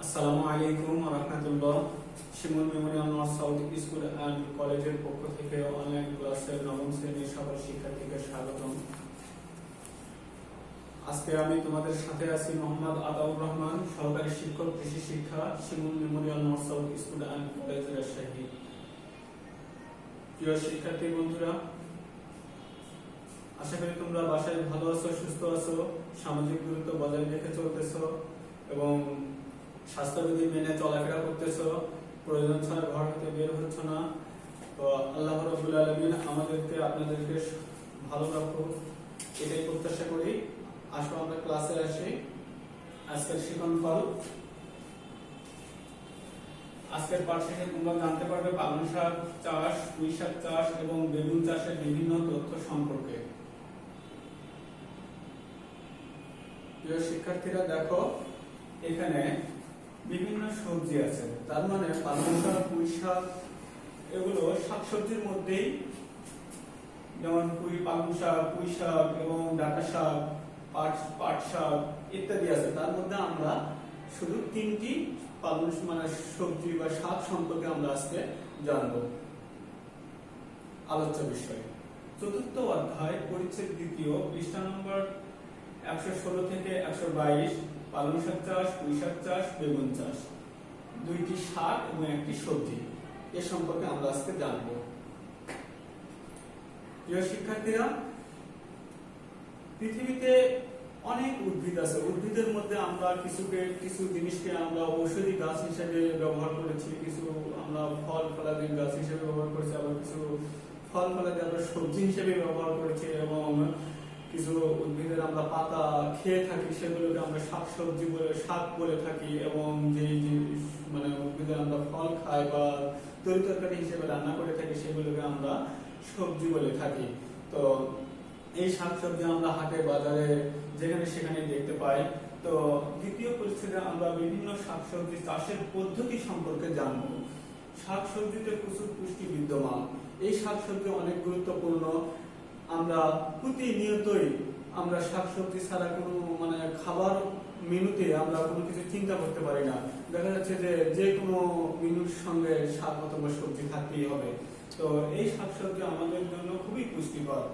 আসসালামু আলাইকুম ওয়া রাহমাতুল্লাহ। Shimul Memorial North South School and কলেজের পক্ষ থেকে অনলাইন ক্লাসের নবম শ্রেণীর সকল শিক্ষার্থীকে স্বাগতম। আজকে আমি তোমাদের সাথে আছি মোহাম্মদ আতাউর রহমান, সহকারী শিক্ষক কৃষি শিক্ষা, Shimul Memorial North South School and College Rajshahi. প্রিয় শিক্ষার্থী বন্ধুরা, আশা করি তোমরা বাসায় ভালো আছো, সুস্থ আছো, সামাজিক দূরত্ব বজায় রেখে চলতেছো এবং স্বাস্থ্যবিধি মেনে চলাফেরা করতেছো, প্রয়োজন ছাড়া ঘর থেকে বের হচ্ছ না। তো আল্লাহ রাব্বুল আলামিন আমাদেরকে আপনাদেরকে ভালো রাখুক, এটাই প্রত্যাশা করি। আসো আমরা ক্লাসে আসি। আজকের শিক্ষণফল, আজকের পাঠ শেষে তোমরা জানতে পারবে পালং শাক চাষ, পুঁই শাক চাষ এবং বেগুন চাষের বিভিন্ন তথ্য সম্পর্কে। প্রিয় শিক্ষার্থীরা দেখো, এখানে বিভিন্ন সবজি আছে, তার মানে পালং শাক, পুঁই শাক এগুলো শাকসবজির মধ্যেই, যেমন পালং শাক, পুঁই শাক এবং ডাঁটা শাক, পাট শাক ইত্যাদি আছে। তার মধ্যে আমরা শুধু তিনটি পালং মানে সবজি বা শাক সম্পর্কে আমরা আজকে জানবো। আলোচ্য বিষয় চতুর্থ অধ্যায় পরিচ্ছেদ দ্বিতীয়, পৃষ্ঠা নম্বর 116 থেকে 122, পালং শাক চাষ, পুঁই শাক চাষ, বেগুন চাষ, দুইটি শাক এবং একটি সবজি, এ সম্পর্কে আমরা আজকে জানবো। প্রিয় শিক্ষার্থীরা, পৃথিবীতে অনেক উদ্ভিদ আছে। উদ্ভিদের মধ্যে আমরা কিছু জিনিসকে আমরা ঔষধি গাছ হিসেবে ব্যবহার করেছি, কিছু আমরা ফল ফলাদি গাছ হিসেবে ব্যবহার করেছি, আবার কিছু ফল ফলাদি আমরা সবজি হিসেবে ব্যবহার করেছি এবং কিছু উদ্ভিদের আমরা পাতা খেয়ে থাকি, সেগুলোকে আমরা শাকসবজি বলে, শাক বলে থাকি, এবং যে মানে উদ্ভিদের আমরা ফল খাই বা তরি তরকারি হিসেবে রান্না করে থাকি, সেগুলোকে আমরা সবজি বলে থাকি। তো এই শাকসবজি আমরা হাটে বাজারে যেখানে সেখানে দেখতে পাই। তো দ্বিতীয় পরিচ্ছেদে আমরা বিভিন্ন শাকসবজি চাষের পদ্ধতি সম্পর্কে জানব। শাকসবজিতে প্রচুর পুষ্টি বিদ্যমান, এই শাকসবজি অনেক গুরুত্বপূর্ণ। আমরা প্রতিনিয়তই আমরা শাকসবজি ছাড়া কোনো মানে খাবার মেনুতে আমরা কোনো কিছু চিন্তা করতে পারি না। দেখা যাচ্ছে যে কোনো মেনুর সঙ্গে শাক অথবা সবজি থাকতেই হবে। তো এই শাকসবজি আমাদের জন্য খুবই পুষ্টিকর।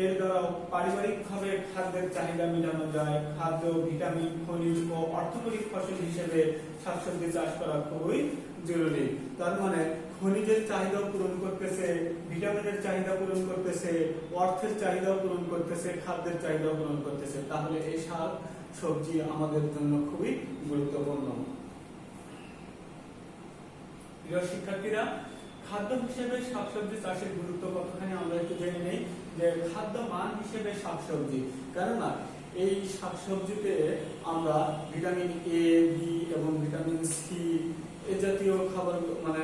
এর দ্বারা পারিবারিকভাবে খাদ্যের চাহিদা মেটানো যায়। খাদ্য, ভিটামিন, খনিজ ও অর্থকরী ফসল হিসেবে শাকসবজি চাষ করা খুবই জরুরি। তার মানে খনিজের চাহিদা পূরণ করতেছে, ভিটামিনের চাহিদা পূরণ করতেছে, অর্থের চাহিদা পূরণ করতেছে, খাদ্যের চাহিদা পূরণ করতেছে। তাহলে এই শাক সবজি আমাদের জন্য খুবই গুরুত্বপূর্ণ। প্রিয় শিক্ষার্থীরা, খাদ্য হিসেবে শাকসবজি চাষের গুরুত্ব কতখানি আমরা একটু জেনে নেই। যে খাদ্য মান হিসেবে শাকসবজি, কেননা এই শাকসবজিতে আমরা ভিটামিন এ, বি এবং ভিটামিন সি এ জাতীয় খাবার মানে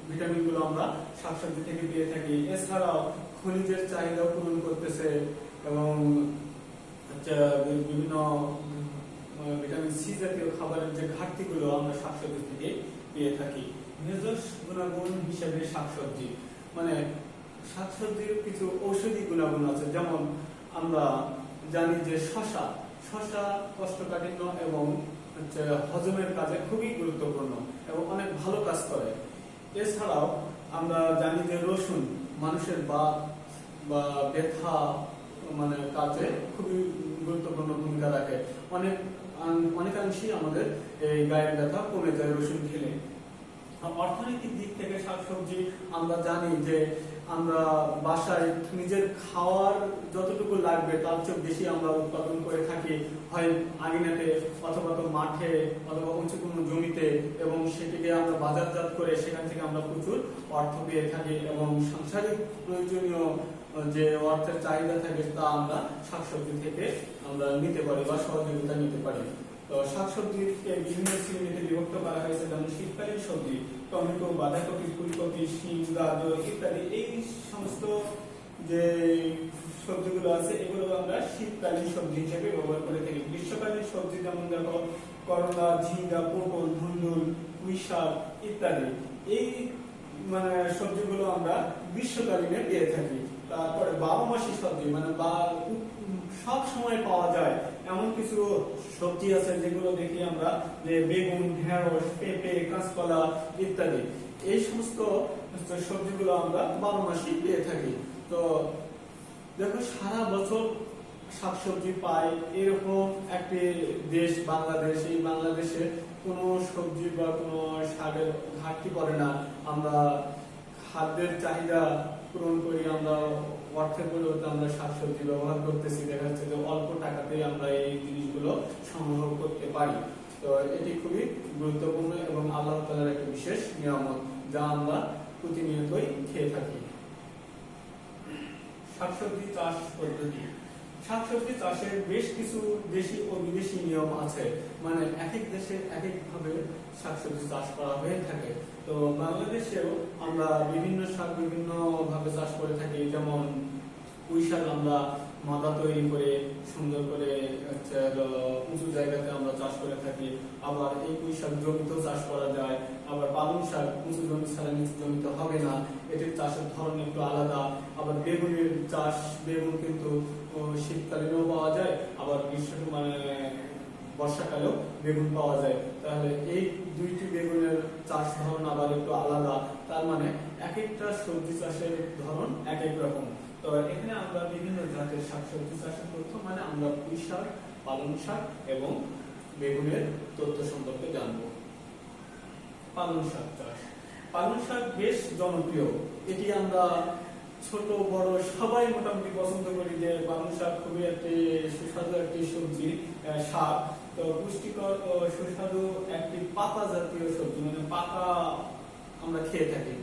ভিটামিন গুলো আমরা শাকসবজি থেকে পেয়ে থাকি। এছাড়াও খনিজের চাহিদা পূরণ করতেছে এবং বিভিন্ন ভিটামিন সি জাতীয় খাবারের যে ঘাটতিগুলো আমরা শাকসবজি থেকে পেয়ে থাকি। মেজস গুণাগুণ হিসেবে শাকসবজি, মানে শাকসবজির কিছু ঔষধি গুণাগুণ আছে। যেমন আমরা জানি যে শশা কোষ্ঠকাঠিন্য এবং হজমের কাজে খুবই গুরুত্বপূর্ণ এবং অনেক ভালো কাজ করে। এছাড়াও আমরা জানি যে রসুন মানুষের বাত বা ব্যথা মানে কাজে খুবই গুরুত্বপূর্ণ ভূমিকা রাখে। অনেকাংশেই আমাদের এই গায়ের ব্যথা কমে যায় রসুন খেলে। অর্থনৈতিক দিক থেকে শাকসবজি আমরা জানি যে আমরা বাসায় নিজের খাওয়ার যতটুকু লাগবে তার চেয়ে বেশি আমরা উৎপাদন করে থাকি, হয় আঙিনাতে অথবা তো মাঠে অথবা উঁচু কোনো জমিতে, এবং সেটিকে আমরা বাজারজাত করে সেখান থেকে আমরা প্রচুর অর্থ পেয়ে থাকি এবং সাংসারিক প্রয়োজনীয় যে অর্থের চাহিদা থাকে তা আমরা শাকসবজি থেকে আমরা নিতে পারি বা সহযোগিতা নিতে পারি। তো শাকসবজিকে বিভিন্ন শ্রেণীতে বিভক্ত করা হয়েছে, যেমন শীতকালীন সবজি, টমেটো, বাঁধাকপি, ফুলকপি, শিম, গাজর ইত্যাদি। এই সমস্ত যে সবজিগুলো আছে এগুলো আমরা শীতকালীন সবজি হিসেবে ব্যবহার করে থাকি। গ্রীষ্মকালীন সবজি যেমন দেখো করলা, ঝিঙ্গা, পটল, ধুন্দুল, পুঁই শাক ইত্যাদি। এই মানে সবজিগুলো আমরা গ্রীষ্মকালীনে পেয়ে থাকি। তারপরে 12 মাসি সবজি, মানে সব সময় পাওয়া যায় এমন কিছু সবজি আছে যেগুলো দেখি আমরা যে বেগুন, ঢেঁড়স, পেঁপে, কাঁচকলা ইত্যাদি, এই সমস্ত সবজিগুলো আমরা 12 মাসই পেয়ে থাকি। তো দেখো সারা বছর শাকসবজি পাই এরকম একটি দেশ বাংলাদেশ। এই বাংলাদেশে কোনো সবজি বা কোনো শাকের ঘাটতি পড়ে না। আমরা খাদ্যের চাহিদা পূরণ করি, আমরা অর্থের পরিবর্তে আমরা শাকসবজি ব্যবহার করতেছি। দেখা যাচ্ছে যে অল্প টাকাতেই আমরা এই জিনিসগুলো সংগ্রহ করতে পারি। তো এটি খুবই গুরুত্বপূর্ণ এবং আল্লাহ তাআলার একটি বিশেষ নিয়ামত যা আমরা প্রতিনিয়তই খেয়ে থাকি। শাকসবজি চাষ পদ্ধতি। শাকসবজি চাষের বেশ কিছু দেশি ও বিদেশি নিয়ম আছে, মানে এক এক দেশে এক এক ভাবে শাকসবজি চাষ করা হয়ে থাকে। তো বাংলাদেশেও আমরা বিভিন্ন শাক বিভিন্ন ভাবে চাষ করে থাকি। যেমন পুঁই শাক আমরা মাদা তৈরি করে সুন্দর করে উঁচু জায়গাতে আমরা চাষ করে থাকি। আবার এই পুঁই শাক জমিতেও চাষ করা যায়। আবার পালং শাক উঁচু জমি ছাড়া নিচু জমিতে হবে না, এটির চাষের ধরন একটু আলাদা। আবার বেগুনের চাষ, বেগুন কিন্তু শীতকালীনও পাওয়া যায়, আবার গ্রীষ্ম বর্ষাকালেও বেগুন পাওয়া যায়। তাহলে এই দুইটি বেগুনের চাষ ধরন আবার একটু আলাদা। তার মানে এক একটা সবজি চাষের ধরন এক এক রকম। তো এখানে আমরা বিভিন্ন জাতের শাকসবজি চাষের তথ্য, মানে আমরা পুঁই শাক, পালং শাক এবং বেগুনের তথ্য সম্পর্কে জানবো। পালং শাক চাষ। পালং শাক বেশ জনপ্রিয়। এটি আমরা ছোট বড় সবাই মোটামুটি পছন্দ করি যে পালং শাক খুবই একটি সুস্বাদু একটি সবজি শাক। তো পুষ্টিকর ও সুস্বাদু একটি পাতা জাতীয় সবজি, মানে পাতা আমরা খেয়ে থাকি।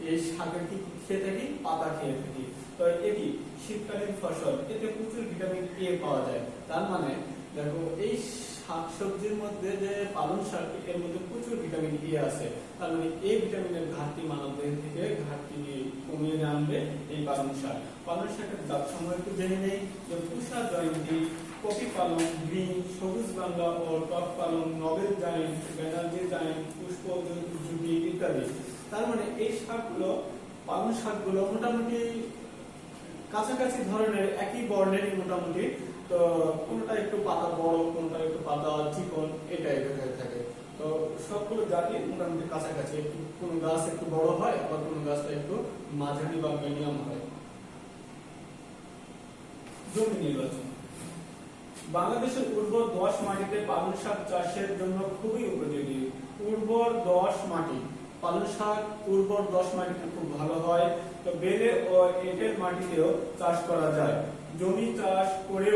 এই শাকের কি খেয়ে থাকি? পাতা খেয়ে থাকি। তো এটি শীতকালীন ফসল, এতে প্রচুর ভিটামিন এ পাওয়া যায়। তার মানে দেখো এই শাকসবজির মধ্যে যে পালং শাক, এর মধ্যে প্রচুর ভিটামিন এ আছে। তার মানে এই ভিটামিনের ঘাটতি মানবদেহ থেকে ঘাটতি কমিয়ে আনবে এই পালং শাক। পালং শাকের জাত সমূহ একটু জেনে নেই। যে পুষা জয়ন্তী, কপি পালং, গ্রিন, সবুজ বাংলা ও টপ পালং, নবেল জায়েন্ট, ব্যানার্জি জায়েন্ট, পুষ্প জুটি ইত্যাদি। তার মানে এই শাকগুলো, পালং শাকগুলো মোটামুটি কাছাকাছি ধরনের, একই বর্ণেরই মোটামুটি। তো কোনটা একটু পাতা বড়, কোনটা একটু পাতা চিকন, এই টাইপের হয়ে থাকে। তো সবগুলো জাতি মোটামুটি কাছাকাছি। একটু কোনো গাছ একটু বড় হয়, আবার কোনো গাছটা একটু মাঝারি বা মিডিয়াম হয়। জমি নির্বাচন। বাংলাদেশের উর্বর দোআঁশ মাটিতে পালং শাক চাষের জন্য খুবই উপযোগী। উর্বর দোআঁশ মাটি, পালং শাক উর্বর দোআঁশ মাটিতে খুব ভালো হয়। তো বেলে ও এঁটেল মাটিতেও চাষ করা যায়। জমি চাষ করে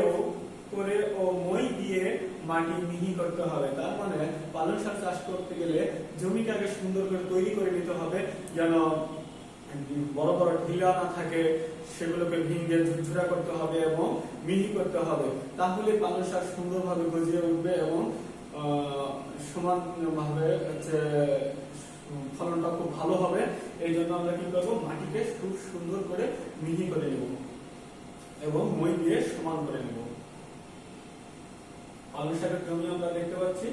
ও মই দিয়ে মাটি মিহি করতে হবে। তার মানে পালং শাক চাষ করতে গেলে জমিটাকে সুন্দর করে তৈরি করে নিতে হবে, যেন বড় বড় ঢিলা না থাকে। সেগুলোকে ভেঙে ঝুরঝুরা করতে হবে এবং মিহি করতে হবে। তাহলে পালং শাক সুন্দরভাবে গজিয়ে উঠবে এবং সমানভাবে ফলনটা খুব ভালো হবে। এই জন্য আমরা কি করবো? মাটিকে খুব সুন্দর করে মিহি করে নেব এবং মই দিয়ে সমান করে নেব। পালং শাকের জমি আমরা দেখতে পাচ্ছি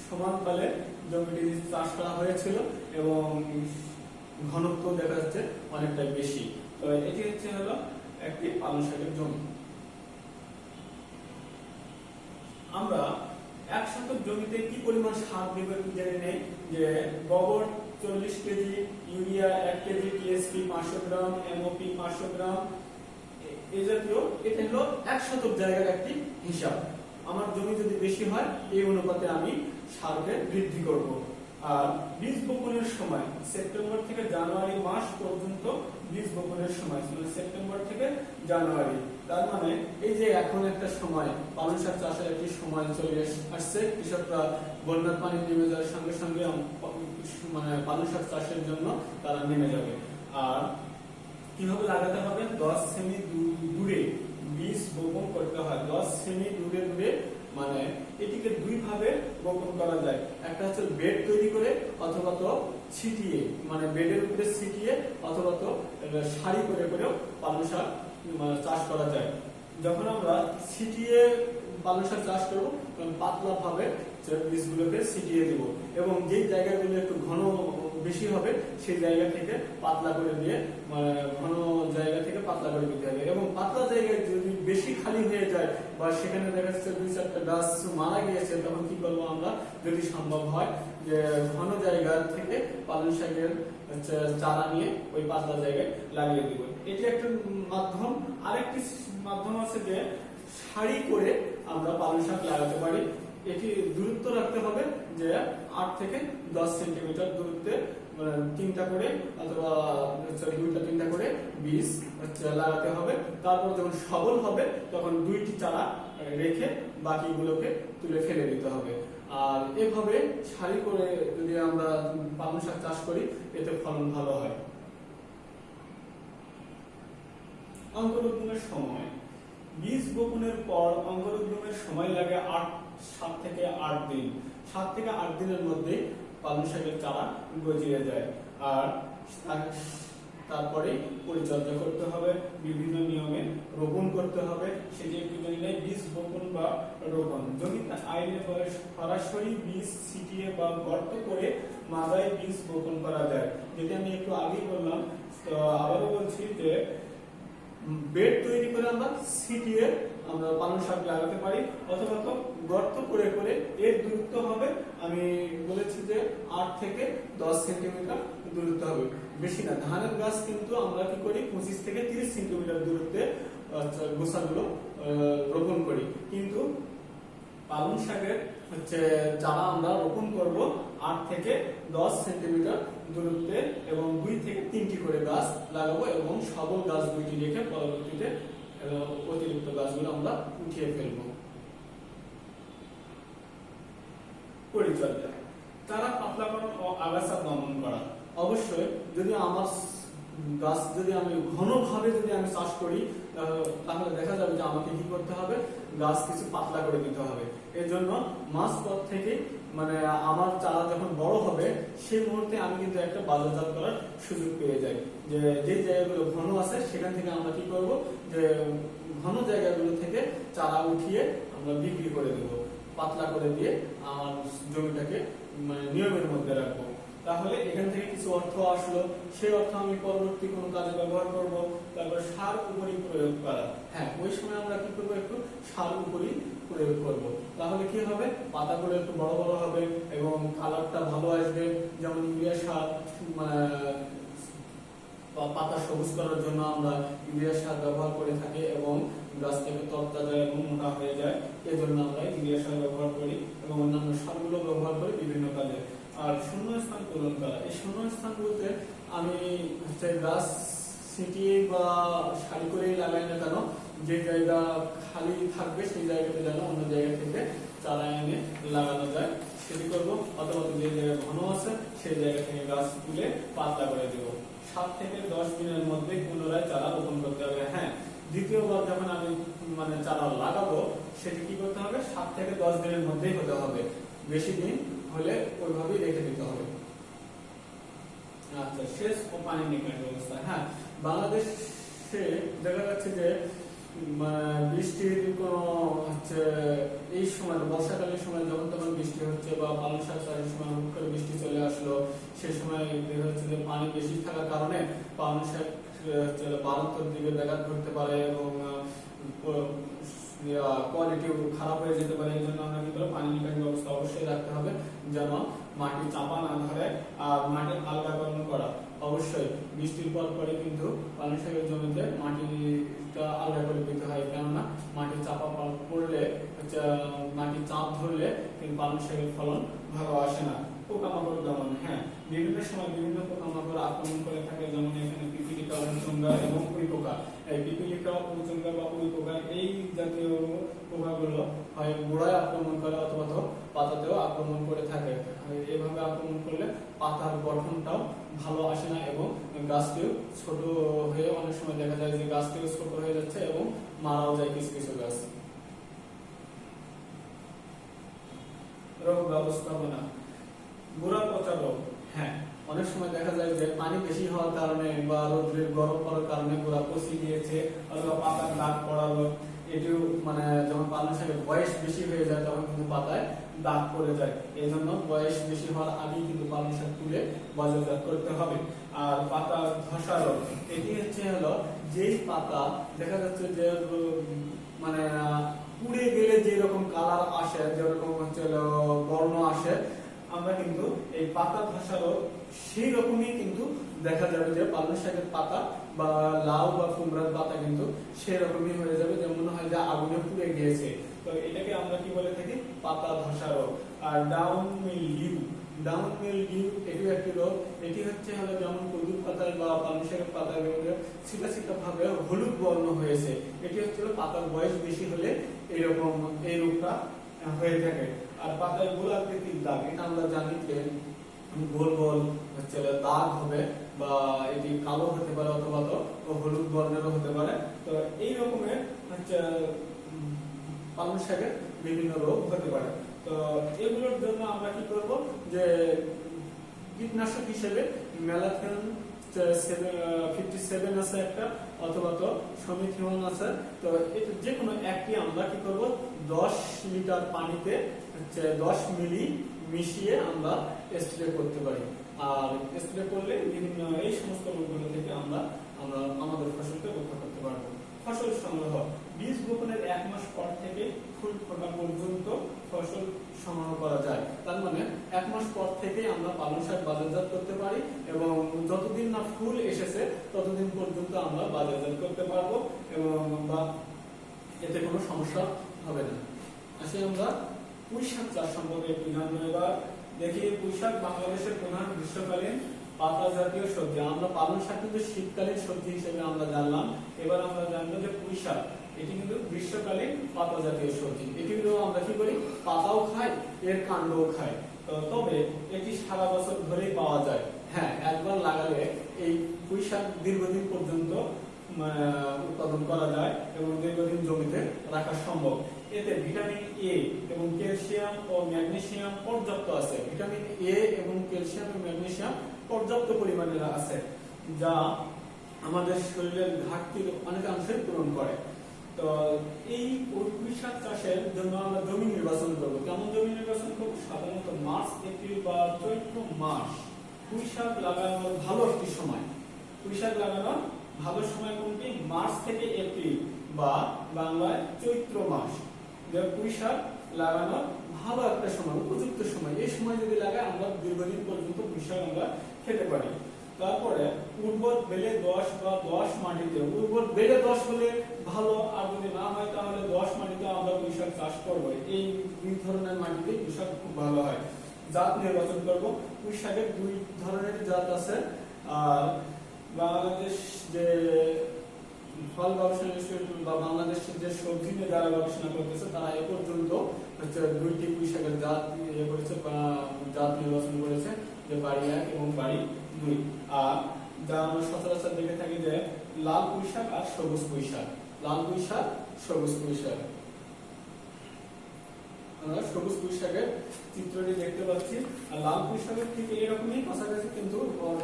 সমান কালে জমিটি চাষ করা হয়েছিল এবং ঘনত্ব দেখা যাচ্ছে অনেকটাই বেশি। তো এটি হলো একটি পালং শাকের জমি। আমরা 1 শতক জমিতে কি পরিমাণ সার দেব একটু জেনে নেই। যে গোবর 40 কেজি, ইউরিয়া 1 কেজি, টিএসপি 500 গ্রাম, এমওপি 500 গ্রাম, এই জাতীয়। এটা হলো 1 শতক জায়গার একটি হিসাব। আমার জমি যদি বেশি হয় এই অনুপাতে আমি সারকে বৃদ্ধি করব। আর বীজ বপনের সময় সেপ্টেম্বর থেকে জানুয়ারি মাস পর্যন্ত বীজ বপনের সময়, সেপ্টেম্বর থেকে জানুয়ারি। তার মানে এই যে এখন একটা সময় পালং শাক চাষের একটি সময় চলে আসছে। কৃষকরা বন্যার পানি নেমে যাওয়ার সঙ্গে সঙ্গে মানে পালং শাক চাষের জন্য তারা নেমে যাবে। আর কিভাবে লাগাতে হবে? 10 সেমি দূরে বীজ বপন করতে হয়। 10 সেমি দূরে দূরে, মানে এটিকে দুই ভাবে বপন করা যায়। একটা হচ্ছে বেড তৈরি করে, অথবা তো ছিটিয়ে, মানে বেডের উপরে ছিটিয়ে, অথবা তো সারি করে করেও পালং শাক চাষ করা যায়। যখন আমরা ছিটিয়ে পালং শাক চাষ করবো তখন পাতলা ভাবে বীজগুলোকে ছিটিয়ে দিব এবং যে জায়গাগুলো একটু ঘন বেশি হবে সেই জায়গা থেকে পাতলা করে দিয়ে ঘন জায়গা থেকে পাতলা করে দিতে হবে এবং পাতলা জায়গায় যদি বেশি খালি হয়ে যায় বা সেখানে দেখা যাচ্ছে 2-4টা গাছ মারা গিয়েছে তখন কি করবো আমরা, যদি সম্ভব হয় যে ঘন জায়গা থেকে পালং শাকের চারা নিয়ে ওই পাতলা জায়গায় লাগিয়ে দিব। এটি একটা মাধ্যম। আরেকটি মাধ্যম আছে যে সারি করে আমরা পালং শাক লাগাতে পারি। এটি দূরত্ব রাখতে হবে যে 8 থেকে 10 সেন্টিমিটার দূরত্বে 3টা করে অথবা 2-3টা করে বীজ লাগাতে হবে। তারপর যখন সবল হবে তখন 2টি চারা রেখে বাকিগুলোকে তুলে ফেলে দিতে হবে। আর এভাবে সারি করে যদি আমরা পালং শাক চাষ করি এতে ফলন ভালো হয়। অঙ্কুরোদ্গমের সময়, বীজ বপনের পর অঙ্কুরোদ্গমের সময় লাগে 7 থেকে 8 দিন। 7 থেকে 8 দিনের মধ্যে পালং শাকের চারা গজিয়ে যায়। আর তারপরে পরিচর্যা করতে হবে, বিভিন্ন নিয়মে রোপণ করতে হবে। সেটি একটু জানি বীজ বপন বা রোপণ। জমিতে আইলে সরাসরি বীজ ছিটিয়ে বা গর্ত করে মাদায় বীজ বপন করা যায়। যেটি আমি একটু আগেই বললাম, তো আবারও বলছি যে বেড তৈরি করে আমরা ছিটিয়ে আমরা পালং শাক লাগাতে পারি অথবা তো গর্ত করে করে এর দূরত্ব হবে, আমি বলেছি যে 8 থেকে 10 সেন্টিমিটার দূরত্ব হবে, বেশি না। ধানের গাছ কিন্তু আমরা কি করি 25 থেকে 30 সেন্টিমিটার দূরত্বে গোছাগুলো রোপণ করি, কিন্তু পালং শাকের চারা আমরা রোপণ করব 8 থেকে 10 সেন্টিমিটার দূরত্বে এবং 2 থেকে 3টি করে গাছ লাগাবো এবং সবল গাছ 2টি রেখে পরবর্তীতে অতিরিক্ত গাছগুলো আমরা উঠিয়ে ফেলব। পরিচর্যা, চারা পাতলাকরণ ও আগাছা দমন করা। অবশ্যই যদি আমার গাছ যদি আমি ঘনভাবে যদি আমি চাষ করি তাহলে দেখা যাবে যে আমাকে কি করতে হবে, গাছ কিছু পাতলা করে দিতে হবে। এর জন্য মাঝপথ থেকে আমার চারা যখন বড় হবে সেই মুহূর্তে আমি কিন্তু একটা বাজারজাত করার সুযোগ পেয়ে যাই। যে জায়গাগুলো ঘন আছে সেখান থেকে আমরা কি করব, যে ঘন জায়গাগুলো থেকে চারা উঠিয়ে আমরা বিক্রি করে দেব, পাতলা করে দিয়ে আমার জমিটাকে নিয়মের মধ্যে রাখবো। তাহলে এখান থেকে কিছু অর্থ আসলো, সেই অর্থ আমি পরবর্তী কোনো কাজে ব্যবহার করব। তারপর সার উপরি প্রয়োগ করা, হ্যাঁ ওই সময় আমরা কি করবো, একটু সার উপরি প্রয়োগ করব। তাহলে কি হবে, পাতাগুলো একটু বড় বড় হবে এবং কালারটা ভালো আসবে। যেমন ইউরিয়া সার পাতা সবুজ করার জন্য আমরা ইউরিয়া সার ব্যবহার করে থাকি এবং গাছ থেকে তরতাজা এবং মোটা হয়ে যায়, এজন্য আমরা ইউরিয়া সার ব্যবহার করি এবং অন্যান্য সারগুলো ব্যবহার করি বিভিন্ন কাজে। আর শূন্যস্থান পূরণ করা, এই শূন্যস্থান বলতে আমি গাছ ছিটিয়ে বা সারি করেই লাগাই না কেন, যে জায়গা খালি থাকবে সেই জায়গাতে যেন অন্য জায়গা থেকে চারা এনে লাগানো যায় সেটি করবো, অথবা যে জায়গা ঘন আছে সেই জায়গা থেকে গাছ তুলে পাতলা করে দেবো। 7 থেকে 10 দিনের মধ্যে পুনরায় চারা রোপণ করতে হবে। হ্যাঁ, দ্বিতীয়বার যখন আমি চারা লাগাবো সেটি কি করতে হবে, 7 থেকে 10 দিনের মধ্যেই হতে হবে, বেশি দিন হলে ওইভাবেই রেখে দিতে হবে। আচ্ছা, সেচ ও পানি নিকাশ ব্যবস্থা। হ্যাঁ, বাংলাদেশে দেখা যাচ্ছে যে বৃষ্টির কোনো এই সময় বর্ষাকালের সময় যখন তখন বৃষ্টি হচ্ছে বা পালং শাক চাষের সময় হুট করে বৃষ্টি চলে আসলো, সেই সময় দেখা যাচ্ছে যে পানি বেশি থাকার কারণে পালং শাক বাড়ন্তর দিকে ব্যাঘাত ঘটতে পারে এবং কোয়ালিটি খারাপ হয়ে যেতে পারে। এই জন্য আমরা কি করবো, পানি নিকাশ ব্যবস্থা অবশ্যই রাখতে হবে যেন মাটি চাপা না ধরে। আর মাটির আলগাকরণ করা, অবশ্যই বৃষ্টির পর পরে কিন্তু পালং শাকের জমিতে মাটিটা আলগা করে দিতে হয়, কেননা মাটি চাপা পড়লে মাটি চাপ ধরলে কিন্তু পালং শাকের ফলন ভালো আসে না। পোকামাকড় দমন, হ্যাঁ বিভিন্ন সময় বিভিন্ন পোকামাকড় আক্রমণ করে থাকে, যেমন এখানে পিপিলিকা, উইচুঙ্গা এবং উই পোকা। এই পিপিলিকা, উইচুঙ্গা বা উই পোকা এই জাতীয় পোকাগুলো হয় গোড়ায় আক্রমণ করে অথবা তো পাতাতেও আক্রমণ করে থাকে। এভাবে আক্রমণ করলে পাতার গঠনটাও ভালো আসে না এবং গাছটিও ছোট হয়ে অনেক সময় দেখা যায় যে গাছটিও ছোট হয়ে যাচ্ছে এবং মারাও যায় কিছু কিছু গাছ। রোগ ব্যবস্থাপনা, গোড়া পচা রোগ। হ্যাঁ, অনেক সময় দেখা যায় যে পানি বেশি হওয়ার কারণে বা রোদ্রের গরম পড়ার কারণে গোড়া পচে গিয়েছে অথবা পাতার দাগ পড়ালো, এটিও মানে যখন পালং শাকের বয়স বেশি হয়ে যায় তখন কিন্তু পাতায় দাগ পড়ে যায়। এই জন্য বয়স বেশি হওয়ার আগেই কিন্তু পালং শাক তুলে বাজারজাত করতে হবে। আর পাতা ধসা রোগ, এটি হলো যেই পাতা দেখা যাচ্ছে যে মানে পুড়ে গেলে যেরকম কালার আসে, যেরকম বর্ণ আসে, আমরা কিন্তু এই পাতা ধসা রোগ সেই রকমই কিন্তু দেখা যাবে যে পালং শাকের পাতা বা লাউ বা কুমড়ার পাতা কিন্তু সেই রকমই হয়ে যাবে, যেমন মনে হয় যে আগুনে পুড়ে গিয়েছে। তো এটাকে আমরা কি বলে থাকি? পাতা ধসা রোগ। আর ডাউন মিলডিউ, ডাউন মিলডিউ এটিও একটি রোগ। এটি হলো যেমন কদুর পাতায় বা পালং শাকের পাতায় ছিটা ছিটা ভাবে হলুদ বর্ণ হয়েছে, এটি পাতার বয়স বেশি হলে এরকম এই রোগটা হয়ে থাকে। আর পাতায় গোলাকৃতির দাগ, এটা আমরা জানি যে গোল গোল দাগ হবে বা এটি কালো হতে পারে অথবা তো হলুদ বর্ণেরও হতে পারে। তো এই রকমের পালং শাকের বিভিন্ন রোগ হতে পারে। তো এগুলোর জন্য আমরা কি করব? যে কীটনাশক হিসেবে ম্যালাথিয়ন 57 আছে একটা, অথবা তো সমিথিয়ন আছে। তো এটা যে কোনো একটি আমরা কি করব? 10 লিটার পানিতে 10 মিলি মিশিয়ে আমরা স্প্রে করতে পারি। আর স্প্রে করলে বিভিন্ন এই সমস্ত রোগগুলো থেকে আমরা আমাদের ফসলকে রক্ষা করতে পারবো। ফসল সংগ্রহ, বীজ বপনের 1 মাস পর থেকে ফুল ফোটা পর্যন্ত ফসল সংগ্রহ করা যায়। তার মানে 1 মাস পর থেকে আমরা পালং শাক বাজারজাত করতে পারি এবং যতদিন না ফুল এসেছে ততদিন পর্যন্ত আমরা বাজারজাত করতে পারবো এবং এতে কোনো সমস্যা হবে না। আসলে আমরা পুঁই শাক চাষ সম্পর্কে একটু জানবো। এবার দেখি, পুঁই শাক বাংলাদেশের প্রধান গ্রীষ্মকালীন পাতা জাতীয় সবজি। আমরা পালং শাক কিন্তু শীতকালীন সবজি হিসেবে আমরা জানলাম। এবার আমরা জানবো যে পুঁই শাক এটি কিন্তু গ্রীষ্মকালীন পাতা জাতীয় সবজি। এটিগুলো আমরা কি করি? পাতাও খাই, এর কাণ্ডও খাই। তবে এটি সারা বছর ধরেই পাওয়া যায়। হ্যাঁ, একবার লাগালে এই পুঁই শাক দীর্ঘদিন পর্যন্ত উৎপাদন করা যায় এবং দীর্ঘদিন জমিতে রাখা সম্ভব। এতে ভিটামিন এ এবং ক্যালসিয়াম ও ম্যাগনেসিয়াম পর্যাপ্ত আছে। ভিটামিন এ এবং ক্যালসিয়াম ও ম্যাগনেসিয়াম পর্যাপ্ত পরিমাণে আছে, যা আমাদের শরীরের ঘাটতির অনেকাংশে পূরণ করে। তো এই পুঁই শাক চাষের জন্য আমরা জমি নির্বাচন করব। কেমন জমি নির্বাচন করব? সাধারণত মার্চ, এপ্রিল বা চৈত্র মাস পুঁই শাক লাগানোর ভালো একটি সময়। পুঁই শাক লাগানোর ভালো সময় কোনটি? মার্চ থেকে এপ্রিল বা বাংলায় চৈত্র মাস। পুঁই শাক লাগানোর ভালো একটা সময়, উপযুক্ত সময়। এই সময় যদি লাগাই আমরা দীর্ঘদিন পর্যন্ত পুঁই শাক আমরা খেতে পারি। তারপরে উর্বর বেলে 10 বা 10 মাটিতে, উর্বর বেলে 10 হলে ভালো, আর যদি না হয় তাহলে 10 মাটিতে আমরা পুঁই শাক চাষ করব। এই দুই ধরনের মাটিতে পুঁই শাক খুব ভালো হয়। জাত নির্বাচন করব। পুঁই শাকের 2 ধরনের জাত আছে। আর বাংলাদেশ যে ফল গবেষণা ইনস্টিটিউট বা বাংলাদেশের যে সবজি নিয়ে যারা গবেষণা করতেছে তারা এ পর্যন্ত 2টি পুঁই শাকের জাত করেছে বা জাত নির্বাচন করেছে, যে বাড়ি 1 এবং বাড়ি 2। আর যা আমরা সচরাচর দেখে থাকি যে লাল পুঁই শাক আর সবুজ পুঁই শাক, লাল পুঁই শাক, সবুজ পুঁই শাক। আমরা সবুজ পুঁই শাকের চিত্রটি দেখতে পাচ্ছি। আর লাল পুঁই শাকের ঠিক এরকমই কাছাকাছি, কিন্তু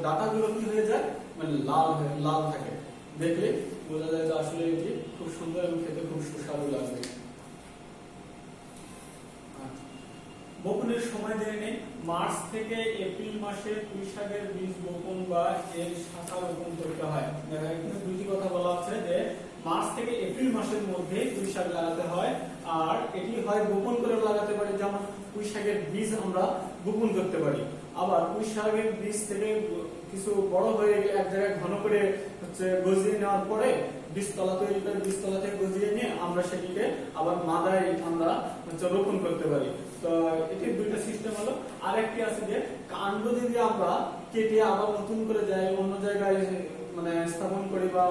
ডাটাগুলো কি হয়ে যায়? মানে লাল থাকে। দেখলে বোঝা যায় যে আসলে এটি খুব সুন্দর এবং খেতে খুব সুস্বাদু লাগবে। বপনের সময় জেনে নেই। মার্চ থেকে এপ্রিল মাসে পুঁই শাকের বীজ বপন বা এর শাখা রোপণ করতে হয়। এখানে 2টি কথা বলা হচ্ছে যে মার্চ থেকে এপ্রিল মাসের মধ্যে পুঁই শাক লাগাতে হয়। আর এটি হয় বপন করে লাগাতে পারি, যেমন পুঁই শাকের বীজ আমরা বপন করতে পারি। আবার পুঁই শাকের বীজ থেকে কিছু বড় হয়ে গেলে এক জায়গায় ঘন করে গজিয়ে নেওয়ার পরে বীজতলা তৈরি করে বীজতলা থেকে গজিয়ে নিয়ে আমরা সেটিকে আবার মাদায় আমরা রোপণ করতে পারি। তো এটির 2টা সিস্টেম হলো। আরেকটি আছে যে কাণ্ড যদি আমরা কেটে আবার নতুন করে যাই অন্য জায়গায় মানে স্থাপন করি বা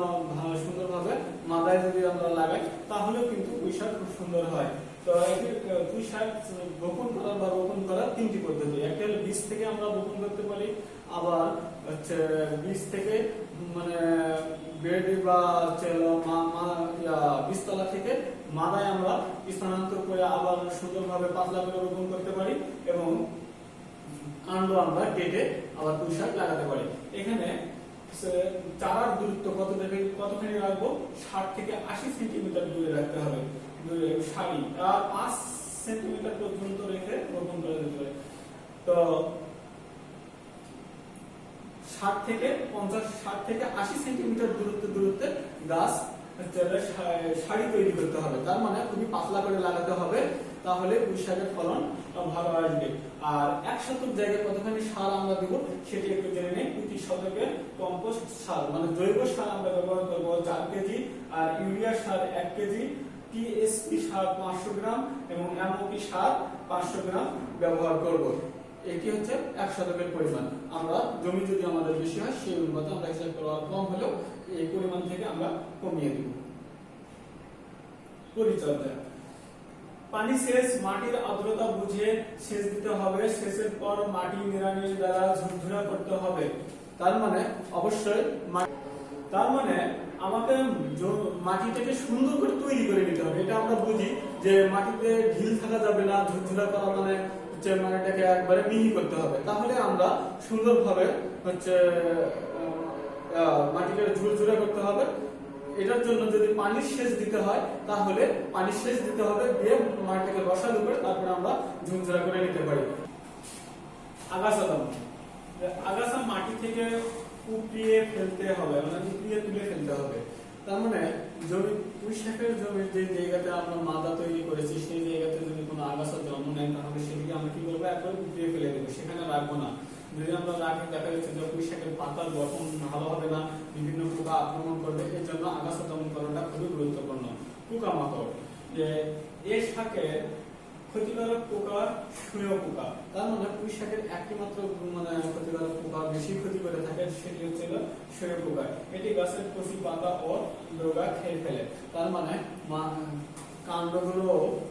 সুন্দরভাবে মাদায় যদি আমরা লাগাই তাহলেও কিন্তু পুঁই শাক খুব সুন্দর হয়। তো এটি পুঁই শাক বপন করার বা রোপণ করার 3টি পদ্ধতি। একটা হলো বীজ থেকে আমরা বপন করতে পারি, আবার বীজ থেকে মানে বেড বা বীজতলা থেকে মাদায় আমরা স্থানান্তর করে আবার সুন্দরভাবে পাতলা করে রোপণ করতে পারি এবং কাণ্ড আমরা কেটে আবার পুঁই শাক লাগাতে পারি। এখানে চারার দূরত্ব কতখানি রাখবো, 60 থেকে 80 সেন্টিমিটার দূরে রাখতে হবে সারি, আর 5 সেন্টিমিটার পর্যন্ত রেখে রোপণ করে দিতে হবে। তো 60 থেকে 80 সেন্টিমিটার দূরত্বে গাছ সারি তৈরি করতে হবে। তার মানে খুবই পাতলা করে লাগাতে হবে, তাহলে পুঁই শাকের ফলন ভালো আসবে। আর 1 শতক জায়গায় কতখানি সার আমরা দেব সেটি একটু জেনে নেই। প্রতি শতকে কম্পোস্ট সার মানে জৈব সার আমরা ব্যবহার করব 4 কেজি, আর ইউরিয়া সার 1 কেজি, টিএসপি সার 500 গ্রাম এবং এমওপি সার 500 গ্রাম ব্যবহার করব। এটি হচ্ছে 1 শতকের পরিমাণ। আমরা জমি যদি আমাদের বেশি হয় সেই অনুপাতে আমরা হিসাব করব, কম হলেও এই পরিমাণ থেকে আমরা কমিয়ে দেব। পরিচর্যা, পানি সেচ, মাটির আর্দ্রতা বুঝে সেচ দিতে হবে। সেচের পর মাটি নিড়ানির দ্বারা ঝুরঝুরা করতে হবে। তার মানে অবশ্যই আমাকে মাটিটাকে সুন্দর করে তৈরি করে নিতে হবে। এটা আমরা বুঝি যে মাটিতে ঢিল থাকা যাবে না, ঝুরঝুরা করা মানে হচ্ছে মাটিটাকে একবারে মিহি করতে হবে। তাহলে আমরা সুন্দরভাবে হচ্ছে মাটিটাকে ঝুরঝুরা করতে হবে। এটার জন্য যদি পানির সেচ দিতে হয় তাহলে পানির সেচ দিতে হবে, দিয়ে মাটিটাকে রসালো করে তারপরে আমরা ঝুরঝুরা করে নিতে পারি। আগাছা দমন, আগাছা মাটি থেকে উপড়িয়ে ফেলতে হবে, মানে উপড়িয়ে তুলে ফেলতে হবে। তার মানে জমি পুঁই শাকের জমির যে জায়গাতে আমরা মাদা তৈরি করেছি সেই জায়গাতে যদি কোনো আগাছা জন্ম নেয় তাহলে সেদিকে আমরা কি করবো, একবার উপড়িয়ে ফেলে দেবো, সেখানে রাখবো না। যদি আমরা রাখি দেখা যাচ্ছে যে পুঁই শাকের পাতার গঠন ভালো হবে না, বিভিন্ন পোকা আক্রমণ করবে। এর জন্য আগাছা দমন করাটা খুবই গুরুত্বপূর্ণ। পোকামাকড়, যে এই শাকের ক্ষতিকারক পোকা শুঁয়ো পোকা। তার মানে পুঁই শাকের একটি মাত্র মানে ক্ষতিকারক পোকা বেশি ক্ষতি করে থাকে, সেটি হচ্ছে শুঁয়ো পোকা। এটি গাছের কচি পাতা ও ডগা খেয়ে ফেলে। তার মানে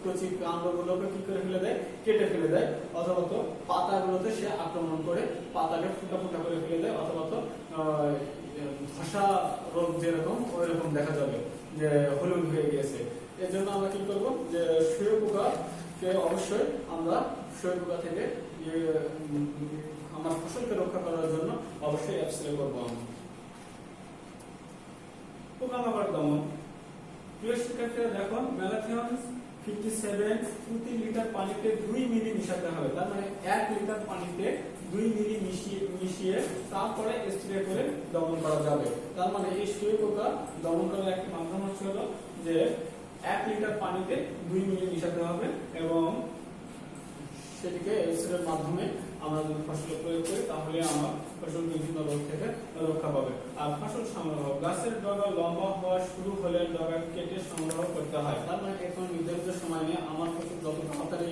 কচি কাণ্ডগুলোকে কি করে ফেলে দেয়, কেটে ফেলে দেয়, অথবা তো পাতাগুলোতে সে আক্রমণ করে পাতাকে ফুটা ফুটা করে ফেলে দেয়, অথবা তো ধসা রোগ যেরকম ওইরকম দেখা যাবে যে হলুদ হয়ে গিয়েছে। এর জন্য আমরা কি করবো, যে শুঁয়ো পোকাকে অবশ্যই আমরা শুঁয়ো পোকা থেকে আমার ফসলকে রক্ষা করার জন্য অবশ্যই স্প্রে করবো। আমরা পোকামাকড় দমন, প্রিয় শিক্ষার্থীরা দেখো, ম্যালাথিয়ন 57 প্রতি লিটার পানিতে 2 মিলি মিশাতে হবে। তার মানে 1 লিটার পানিতে 2 মিলি মিশিয়ে তারপরে স্প্রে করে দমন করা যাবে। তার মানে এই শুঁয়ো পোকা দমন করার একটি মাধ্যম হচ্ছে যে 1 লিটার পানিতে 2 মিলি মিশাতে হবে এবং সেটিকে স্প্রের মাধ্যমে আমরা যদি ফসলে প্রয়োগ করি তাহলে আমার ফসল বিভিন্ন রোগ থেকে রক্ষা পাবে। আর ফসল সংগ্রহ, গাছের ডগা লম্বা হওয়া শুরু হলে ডগা কেটে সংগ্রহ করতে হয়। তার মানে এখন নির্ধারিত সময় নিয়ে আমার ফসল যত তাড়াতাড়ি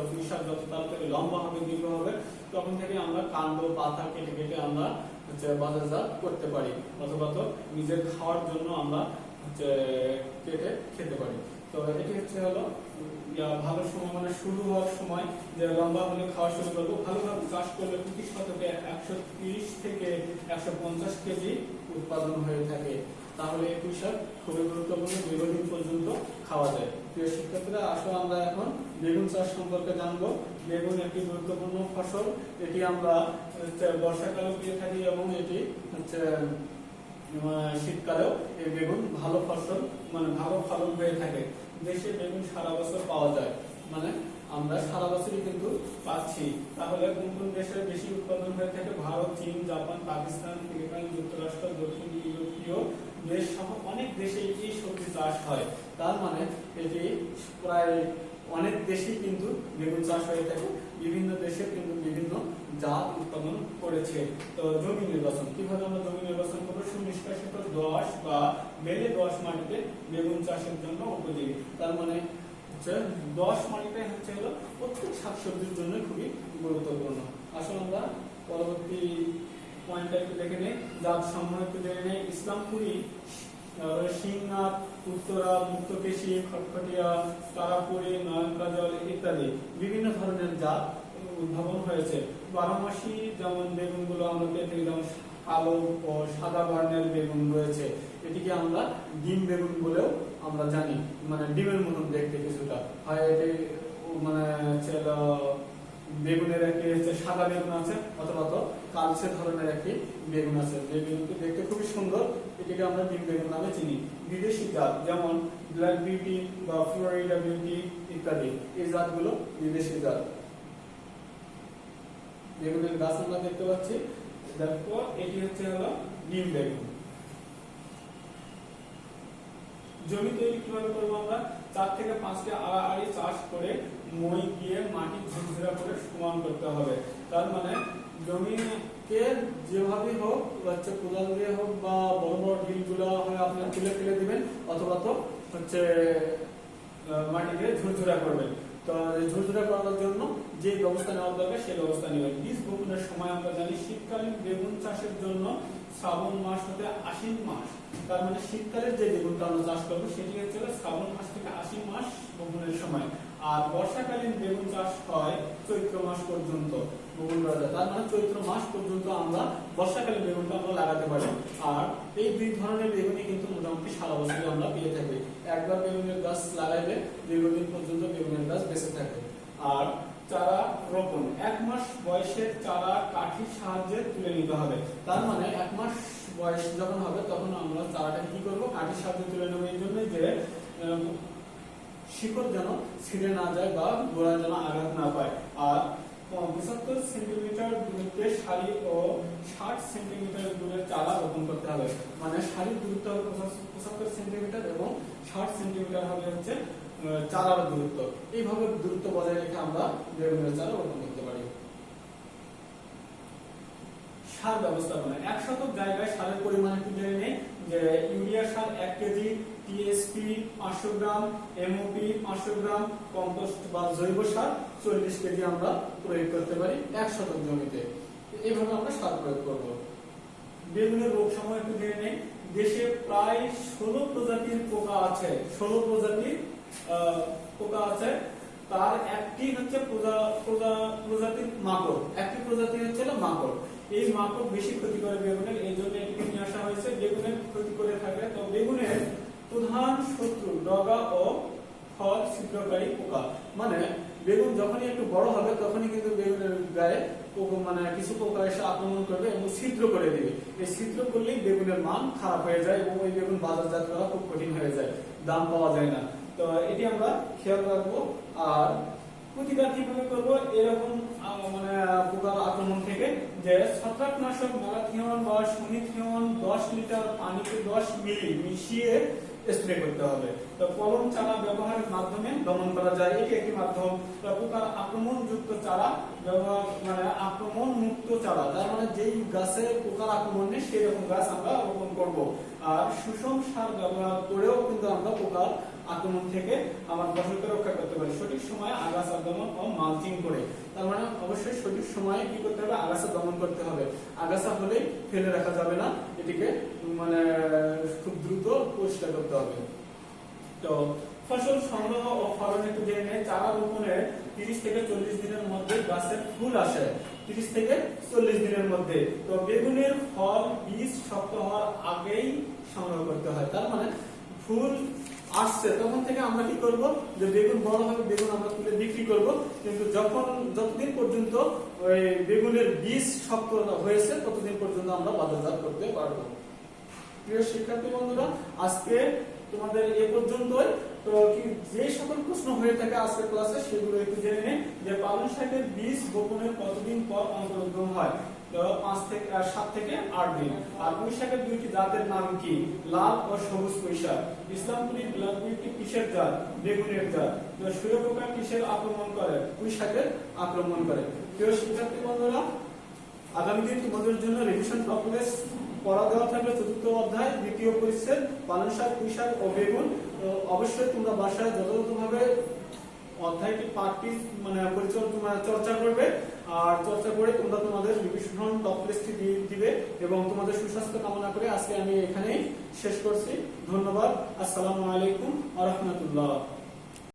পুঁই শাক যত তাড়াতাড়ি লম্বা হবে, দীর্ঘ হবে, তখন থেকে আমরা কাণ্ড পাতা কেটে কেটে আমরা বাজারজাত করতে পারি, অথবা তো নিজের খাওয়ার জন্য আমরা কেটে খেতে পারি। তো এটি হচ্ছে ভালো সময়, মানে শুরু হওয়ার সময়, যে লম্বা হলে খাওয়া শুরু করবো। ভালোভাবে চাষ করলে প্রতি শতকে 130 থেকে 150 কেজি উৎপাদন হয়ে থাকে। তাহলে এই পুঁই শাক খুবই গুরুত্বপূর্ণ, দীর্ঘদিন পর্যন্ত খাওয়া যায়। প্রিয় শিক্ষার্থীরা, আসলে আমরা এখন বেগুন চাষ সম্পর্কে জানবো। বেগুন একটি গুরুত্বপূর্ণ ফসল। এটি আমরা বর্ষাকালে পেয়ে থাকি এবং এটি হচ্ছে শীতকালেও এই বেগুন ভালো ফসল, মানে ভালো ফলন হয়ে থাকে। দেশে বেগুন সারা বছর পাওয়া যায়, মানে আমরা সারা বছরই কিন্তু পাচ্ছি। তাহলে কোন কোন দেশে বেশি উৎপাদন হয়ে থাকে? ভারত, চীন, জাপান, পাকিস্তান, ফিলিপাইন, যুক্তরাষ্ট্র, দক্ষিণ ইউরোপীয় দেশ সহ অনেক দেশে এই সবজি চাষ হয়। তার মানে এটি প্রায় অনেক দেশেই কিন্তু বেগুন চাষ হয়ে থাকে। বিভিন্ন দেশে কিন্তু বিভিন্ন জাত উৎপাদন করেছে। তো জমি নির্বাচন, কিভাবে আমরা জমি নির্বাচন করবো? সুনিষ্কাশিত দোআঁশ বা বেলে দোআঁশ মাটিতে বেগুন চাষের জন্য উপযোগী। তার মানে হচ্ছে দোআঁশ মাটিটাই হচ্ছে প্রত্যেক শাকসবজির জন্য খুবই গুরুত্বপূর্ণ। আসলে আমরা পরবর্তী পয়েন্টটা একটু দেখে নেই, জাত সমূহ একটু দেখে নেই। ইসলামপুরি, সিংনাথ, উত্তরা, মুক্তকেশী, খটখটিয়া, তারাপুরি, নয়নকাজল ইত্যাদি বিভিন্ন ধরনের জাত উদ্ভাবন হয়েছে। বারোমাসি যেমন বেগুনগুলো আমরা পেয়ে থাকি, যেমন কালো ও সাদা বর্ণের বেগুন রয়েছে। এটিকে আমরা ডিম বেগুন বলেও আমরা জানি, মানে ডিমের মতন দেখতে কিছুটা হয়। এটি মানে বেগুনের একটি হচ্ছে সাদা বেগুন আছে, অথবা তো কালচে ধরনের একটি বেগুন আছে, যে বেগুনটি দেখতে খুবই সুন্দর, এটিকে আমরা ডিম বেগুন নামে চিনি। বিদেশি জাত যেমন ব্ল্যাক বিউটি বা ফ্লোরিডা বিউটি ইত্যাদি, এই জাতগুলো বিদেশি জাত। বেগুনের গাছ আমরা দেখতে পাচ্ছি, দেখো এটি হচ্ছে হলো ডিম বেগুন। জমি তৈরি কিভাবে করবো আমরা? 4 থেকে 5টি আড়াআড়ি চাষ করে মই দিয়ে মাটি ঝুরঝুরা করে সমান করতে হবে। তার মানে জমিকে যেভাবে হোক, হচ্ছে কোদাল দিয়ে হোক বা বড় বড় ঢিলগুলো হয় আপনার তুলে ফেলে দিবেন, অথবা তো হচ্ছে মাটিকে ঝুরঝুরা করবেন। তো ঝুরঝুরা করার জন্য যে ব্যবস্থা নেওয়া দরকার সেই ব্যবস্থা নেবেন। বীজ বপনের সময় আমরা জানি শীতকালীন বেগুন চাষের জন্য শ্রাবণ মাস হতে আশ্বিন মাস, তার মানে শীতকালের যে বেগুনটা আমরা চাষ করবো সেটি হচ্ছে শ্রাবণ মাস থেকে আশ্বিন মাস বপনের সময়। আর বর্ষাকালীন বেগুন চাষ হয় চৈত্র মাস পর্যন্ত বপন করা যায়, তার মানে চৈত্র মাস পর্যন্ত আমরা বর্ষাকালীন বেগুনটা আমরা লাগাতে পারি। আর এই দুই ধরনের বেগুনই কিন্তু মোটামুটি সারা বছরই আমরা পেয়ে থাকি। একবার বেগুনের গাছ লাগাইলে দীর্ঘদিন পর্যন্ত বেগুনের গাছ বেঁচে থাকে। আর চারা রোপণ, 1 মাস বয়সের চারা কাঠির সাহায্যে তুলে নিতে হবে। তার মানে 1 মাস বয়স যখন হবে তখন আমরা চারাটা কি করব? কাঠির সাহায্যে তুলে নেব, এই জন্য যে শিকড় যেন ছিঁড়ে না যায় বা গোড়া যেন আঘাত না পায়। আর 75 সেন্টিমিটার দূরত্বে সারি ও 60 সেন্টিমিটার দূরে চারা রোপণ করতে হবে। মানে সারির দূরত্ব হবে 75 সেন্টিমিটার এবং 60 সেন্টিমিটার হবে হচ্ছে চারার দূরত্ব। এইভাবে দূরত্ব বজায় রেখে আমরা বেগুনের চারা রোপণ করতে পারি। সার ব্যবস্থাপনা, 1 শতক জায়গায় সারের পরিমাণ একটু জেনে নেই। যে ইউরিয়া সার 1 কেজি, টিএসপি 500 গ্রাম, এমওপি 500 গ্রাম, কম্পোস্ট বা জৈব সার 40 কেজি আমরা প্রয়োগ করতে পারি 1 শতক জমিতে। এইভাবে আমরা সার প্রয়োগ করব। বেগুনের রোগ সময় একটু জেনে নেই। দেশে প্রায় 16 প্রজাতির পোকা আছে, 16 প্রজাতির পোকা আছে। তার একটি হচ্ছে প্রজাতির মাকড়, একটি প্রজাতি হচ্ছে মাকড়। এই মাকড় বেশি ক্ষতি করে বেগুনের, এই জন্য এটিকে নিয়ে আসা হয়েছে। বেগুনের ক্ষতি করে থাকে, তো বেগুনের প্রধান শত্রু ডগা ও ফল ছিদ্রকারী পোকা। মানে বেগুন যখনই একটু বড় হবে তখনই কিন্তু বেগুনের গায়ে পোকা মানে কিছু পোকা এসে আক্রমণ করবে এবং ছিদ্র করে দিবে। এই ছিদ্র করলেই বেগুনের মান খারাপ হয়ে যায় এবং ওই বেগুন বাজারজাত করা খুব কঠিন হয়ে যায়, দাম পাওয়া যায় না। তো এটি আমরা খেয়াল রাখবো। আর প্রতিকার কিভাবে করবো এরকম মানে পোকার আক্রমণ থেকে? যে ছত্রাকনাশক ম্যালাথিয়ন বা সুনিথিয়ন 10 লিটার পানিতে 10 মিলি মিশিয়ে স্প্রে করতে হবে। তো কলম চারা ব্যবহারের মাধ্যমে দমন করা যায়, এটি একটি মাধ্যম। পোকার আক্রমণ যুক্ত চারা ব্যবহার মানে আক্রমণ মুক্ত চারা, তার মানে যেই গাছে পোকার আক্রমণ নেই সেই রকম গাছ আমরা রোপণ করব। আর সুষম সার ব্যবহার করেও কিন্তু আমরা পোকার আক্রমণ থেকে আমার ফসলকে রক্ষা করতে পারি। সঠিক সময়ে আগাছা দমন ও মালচিং করে, তার মানে অবশ্যই সঠিক সময়ে কি করতে হবে? আগাছা দমন করতে হবে। আগাছা হলে ফেলে রাখা যাবে না, এটিকে মানে খুব দ্রুত পরিষ্কার করতে হবে। তো ফসল সংগ্রহ ও ফলন একটু জেনে নেই। চারা রোপণের 30 থেকে 40 দিনের মধ্যে গাছের ফুল আসে, 30 থেকে 40 দিনের মধ্যে। তো বেগুনের ফল বীজ শক্ত হওয়ার আগেই সংগ্রহ করতে হয়। তার মানে ফুল আসছে তখন থেকে আমরা কি করব? যে বেগুন বড় হবে, বেগুন আমরা তুলে বিক্রি করব, কিন্তু যতদিন পর্যন্ত ওই বেগুনের বীজ শক্ত হয়েছে ততদিন পর্যন্ত আমরা বাজারজাত করতে পারবো। প্রিয় শিক্ষার্থী বন্ধুরা, আজকে তোমাদের এ পর্যন্তই। তো কি যে সকল প্রশ্ন হয়ে থাকে আজকের ক্লাসে সেগুলো একটু জেনে নিন। যে পালং শাকের বীজ বপনের কতদিন পর অঙ্কুরোদ্গম হয়? 7 থেকে 8 দিন। আর পুঁই শাকের 2টি জাতের নাম কি? লাল ও সবুজ পুঁই শাক। ইসলামপুরি ব্ল্যাক বিউটি কিসের জাত? বেগুনের জাত। শুয়োপোকা কিসের আক্রমণ করে? পুঁই শাকের আক্রমণ করে। প্রিয় শিক্ষার্থী বন্ধুরা, আগামী দিন তোমাদের জন্য রিভিশন প্রক্রিয়া পড়া দেওয়া থাকবে 4th অধ্যায় 2য় পরিচ্ছেদ পালং শাক, পুঁই শাক ও বেগুন। তো অবশ্যই তোমরা বাসায় যথাযথভাবে অধ্যায়টি পাঠটি মানে চর্চা করবে। আর চর্চা করে তোমরা তোমাদের রিভিশন টপ লিস্ট দিবে এবং তোমাদের সুস্বাস্থ্য কামনা করে আজকে আমি এখানেই শেষ করছি। ধন্যবাদ। আসসালামু আলাইকুম ওয়া রাহমাতুল্লাহ।